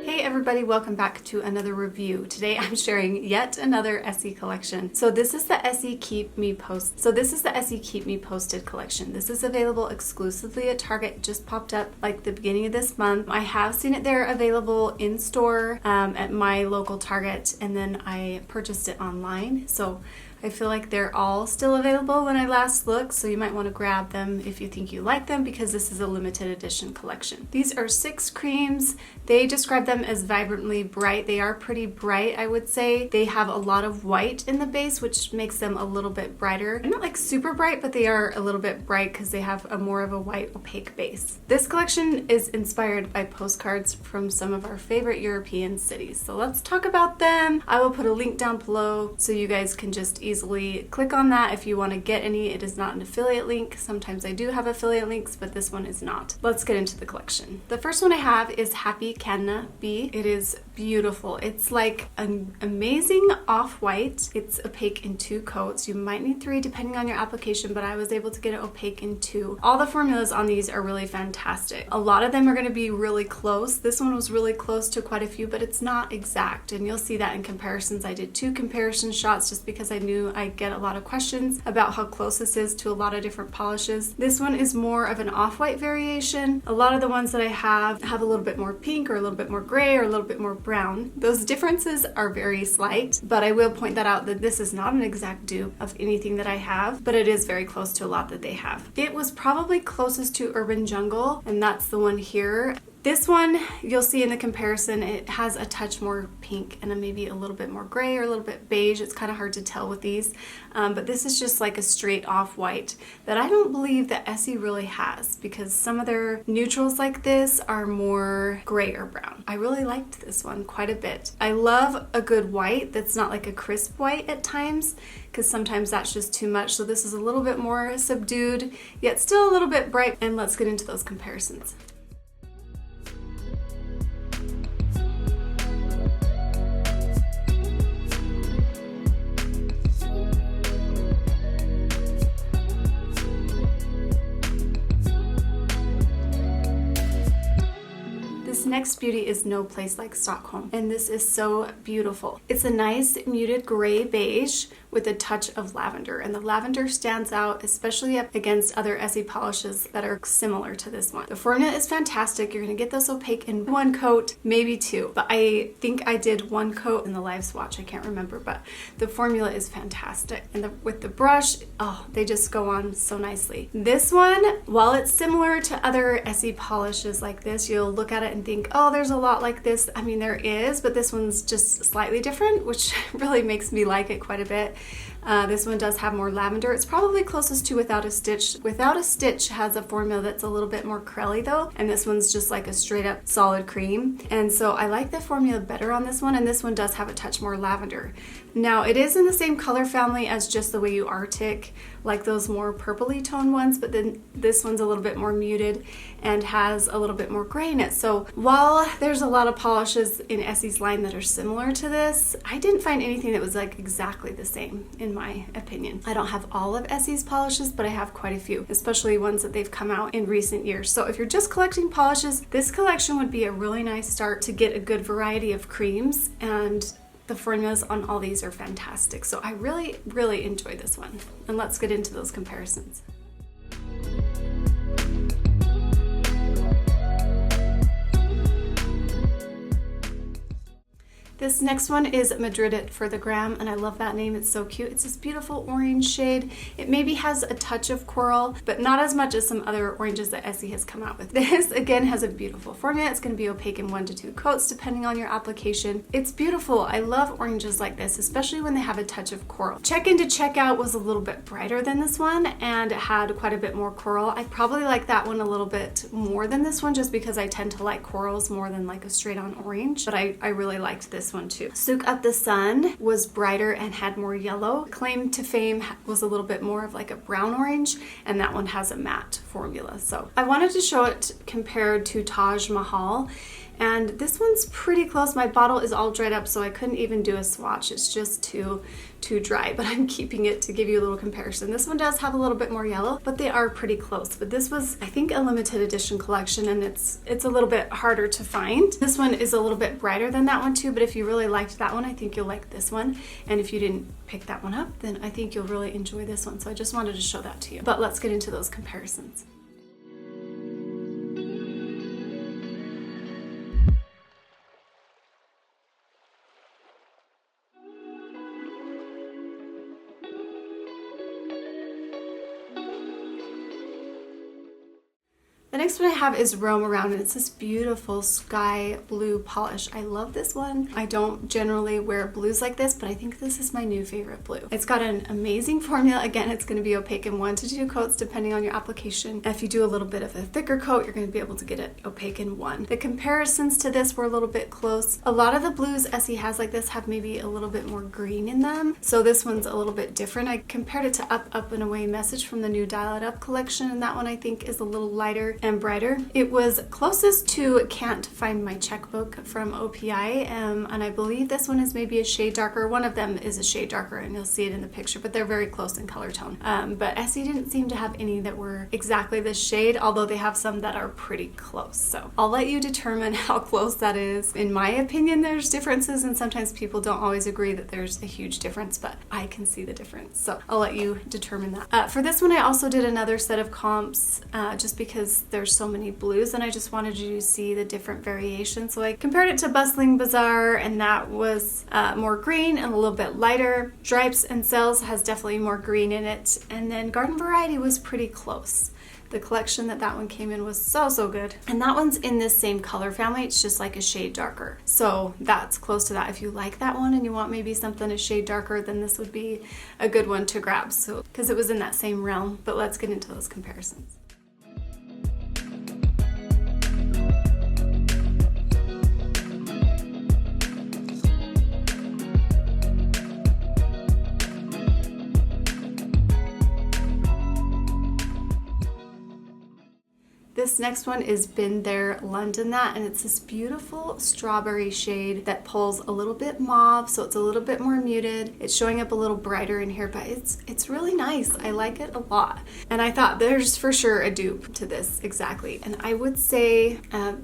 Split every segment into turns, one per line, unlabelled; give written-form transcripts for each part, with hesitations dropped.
Hey everybody, welcome back to another review. Today I'm sharing yet another Essie collection. So this is the Essie Keep Me Posted collection. This is available exclusively at Target. It just popped up like the beginning of this month. I have seen it there available in store at my local Target, and then I purchased it online. So I feel like they're all still available when I last looked, so you might want to grab them if you think you like them, because this is a limited edition collection. These are 6 creams. They describe them as vibrantly bright. They are pretty bright, I would say. They have a lot of white in the base, which makes them a little bit brighter. Not like super bright, but they are a little bit bright because they have a more of a white opaque base. This collection is inspired by postcards from some of our favorite European cities. So let's talk about them. I will put a link down below so you guys can just easily click on that if you want to get any. It is not an affiliate link. Sometimes I do have affiliate links, but this one is not. Let's get into the collection. The first one I have is Happy Canabi. It is beautiful. It's like an amazing off-white. It's opaque in 2 coats. You might need 3 depending on your application, but I was able to get it opaque in 2. All the formulas on these are really fantastic. A lot of them are going to be really close. This one was really close to quite a few, but it's not exact, and you'll see that in comparisons. I did 2 comparison shots just because I knew I get a lot of questions about how close this is to a lot of different polishes. This one is more of an off-white variation. A lot of the ones that I have a little bit more pink or a little bit more gray or a little bit more brown. Those differences are very slight, but I will point that out that this is not an exact dupe of anything that I have, but it is very close to a lot that they have. It was probably closest to Urban Jungle, and that's the one here. This one, you'll see in the comparison, it has a touch more pink and maybe a little bit more gray or a little bit beige. It's kind of hard to tell with these, but this is just like a straight off-white that I don't believe that Essie really has, because some of their neutrals like this are more gray or brown. I really liked this one quite a bit. I love a good white that's not like a crisp white at times, because sometimes that's just too much. So this is a little bit more subdued, yet still a little bit bright. And let's get into those comparisons. This next beauty is No Place Like Stockholm, and this is so beautiful. It's a nice muted gray beige with a touch of lavender, and the lavender stands out especially up against other Essie polishes that are similar to this one. The formula is fantastic. You're going to get this opaque in 1 coat, maybe 2, but I think I did 1 coat in the live swatch. I can't remember, but the formula is fantastic, and with the brush, oh, they just go on so nicely. This one, while it's similar to other Essie polishes like this, you'll look at it and think, oh, there's a lot like this. I mean, there is, but this one's just slightly different, which really makes me like it quite a bit. This one does have more lavender. It's probably closest to Without a Stitch. Without a Stitch has a formula that's a little bit more curly though, and this one's just like a straight up solid cream. And so I like the formula better on this one, and this one does have a touch more lavender. Now it is in the same color family as Just the Way You Arctic, like those more purpley toned ones, but then this one's a little bit more muted and has a little bit more gray in it. So while there's a lot of polishes in Essie's line that are similar to this, I didn't find anything that was like exactly the same in my opinion. I don't have all of Essie's polishes, but I have quite a few, especially ones that they've come out in recent years. So if you're just collecting polishes, this collection would be a really nice start to get a good variety of creams, and the formulas on all these are fantastic. So I really, really enjoy this one. And let's get into those comparisons. This next one is Madrid For The Gram, and I love that name. It's so cute. It's this beautiful orange shade. It maybe has a touch of coral, but not as much as some other oranges that Essie has come out with. This, again, has a beautiful formula. It's going to be opaque in 1 to 2 coats, depending on your application. It's beautiful. I love oranges like this, especially when they have a touch of coral. Check-in to checkout was a little bit brighter than this one, and it had quite a bit more coral. I probably like that one a little bit more than this one, just because I tend to like corals more than like a straight-on orange, but I really liked this one too. Soak Up the Sun was brighter and had more yellow. Claim to Fame was a little bit more of like a brown orange, and that one has a matte formula. So I wanted to show it compared to Taj Mahal, And this one's pretty close. My bottle is all dried up, so I couldn't even do a swatch. It's just too dry, but I'm keeping it to give you a little comparison. This one does have a little bit more yellow, but they are pretty close. But this was, I think, a limited edition collection, and it's a little bit harder to find. This one is a little bit brighter than that one too, but if you really liked that one, I think you'll like this one. And if you didn't pick that one up, then I think you'll really enjoy this one. So I just wanted to show that to you. But let's get into those comparisons. The next one I have is Roam Around, and it's this beautiful sky blue polish. I love this one. I don't generally wear blues like this, but I think this is my new favorite blue. It's got an amazing formula. Again, it's going to be opaque in 1 to 2 coats depending on your application. If you do a little bit of a thicker coat, you're going to be able to get it opaque in 1. The comparisons to this were a little bit close. A lot of the blues Essie has like this have maybe a little bit more green in them, so this one's a little bit different. I compared it to Up, Up and Away Message from the new Dial It Up collection, and that one I think is a little lighter and brighter. It was closest to Can't Find My Checkbook from OPI, and I believe this one is maybe a shade darker. One of them is a shade darker, and you'll see it in the picture, but they're very close in color tone. But Essie didn't seem to have any that were exactly this shade, although they have some that are pretty close. So I'll let you determine how close that is. In my opinion, there's differences, and sometimes people don't always agree that there's a huge difference, but I can see the difference. So I'll let you determine that. For this one, I also did another set of comps just because there's so many blues, and I just wanted you to see the different variations. So I compared it to Bustling Bazaar, and that was more green and a little bit lighter. Stripes and Cells has definitely more green in it, and then Garden Variety was pretty close. The collection that one came in was so good. And that one's in this same color family. It's just like a shade darker. So that's close to that. If you like that one and you want maybe something a shade darker, then this would be a good one to grab. So because it was in that same realm. But let's get into those comparisons. This next one is Been There, London That, and it's this beautiful strawberry shade that pulls a little bit mauve, so it's a little bit more muted. It's showing up a little brighter in here, but it's really nice. I like it a lot. And I thought there's for sure a dupe to this exactly. And I would say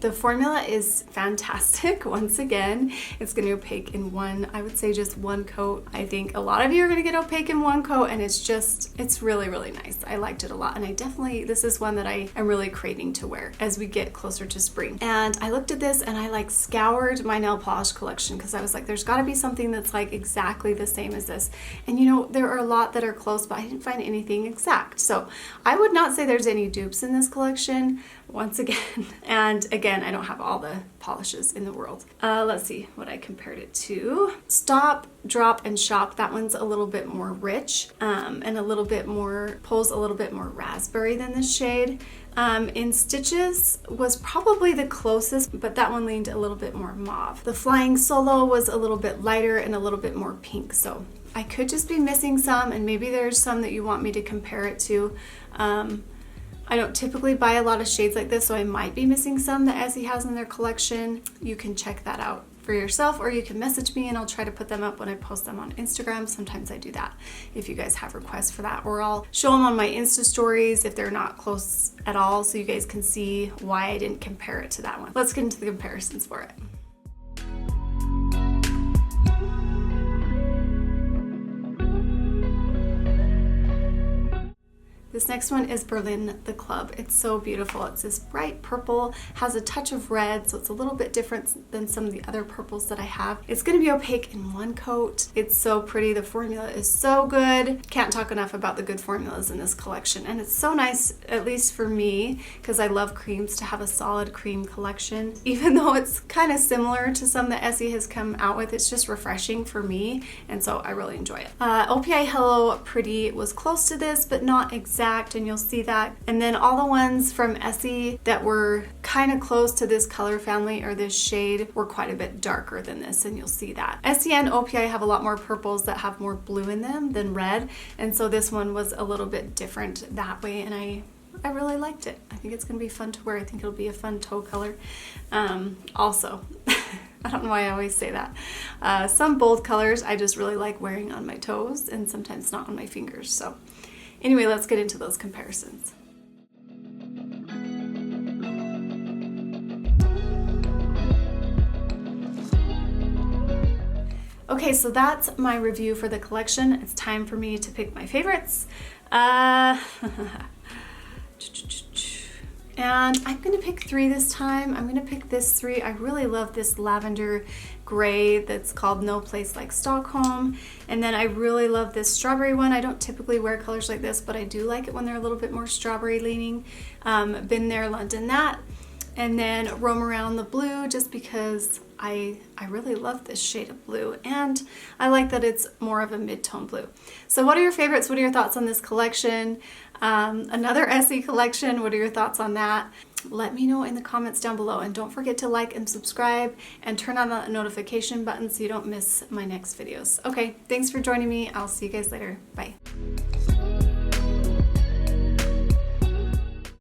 the formula is fantastic. Once again, it's going to opaque in I would say just 1 coat. I think a lot of you are going to get opaque in 1 coat, and it's really, really nice. I liked it a lot, and this is one that I am really craving to wear as we get closer to spring. And I looked at this and I scoured my nail polish collection because I was like, there's got to be something that's like exactly the same as this. And there are a lot that are close, but I didn't find anything exact. So I would not say there's any dupes in this collection, once again. And again, I don't have all the polishes in the world. Let's see what I compared it to. Stop, Drop, and Shop. That one's a little bit more rich and pulls a little bit more raspberry than this shade. In Stitches was probably the closest, but that one leaned a little bit more mauve. The Flying Solo was a little bit lighter and a little bit more pink, so I could just be missing some, and maybe there's some that you want me to compare it to. I don't typically buy a lot of shades like this, so I might be missing some that Essie has in their collection. You can check that out for yourself, or you can message me and I'll try to put them up when I post them on Instagram. Sometimes I do that if you guys have requests for that, or I'll show them on my Insta stories if they're not close at all, so you guys can see why I didn't compare it to that one. Let's get into the comparisons for it. This next one is Berlin the Club. It's so beautiful. It's this bright purple, has a touch of red, so it's a little bit different than some of the other purples that I have. It's going to be opaque in 1 coat. It's so pretty. The formula is so good. Can't talk enough about the good formulas in this collection. And it's so nice, at least for me, because I love creams, to have a solid cream collection. Even though it's kind of similar to some that Essie has come out with, it's just refreshing for me, and so I really enjoy it. OPI Hello Pretty was close to this, but not exactly, and you'll see that. And then all the ones from Essie that were kind of close to this color family or this shade were quite a bit darker than this, and you'll see that. Essie and OPI have a lot more purples that have more blue in them than red, and so this one was a little bit different that way, and I I really liked it. I think it's going to be fun to wear. I think it'll be a fun toe color. Also, I don't know why I always say that. Some bold colors I just really like wearing on my toes and sometimes not on my fingers. So anyway, let's get into those comparisons. Okay, so that's my review for the collection. It's time for me to pick my favorites. And I'm gonna pick 3 this time. I'm gonna pick this 3. I really love this lavender gray that's called No Place Like Stockholm. And then I really love this strawberry one. I don't typically wear colors like this, but I do like it when they're a little bit more strawberry leaning. Been There, London That. And then Roam Around the blue, just because I really love this shade of blue, and I like that it's more of a mid-tone blue. So what are your favorites? What are your thoughts on this collection? Another Essie collection, what are your thoughts on that? Let me know in the comments down below, and don't forget to like and subscribe and turn on that notification button so you don't miss my next videos. Okay, thanks for joining me. I'll see you guys later. Bye.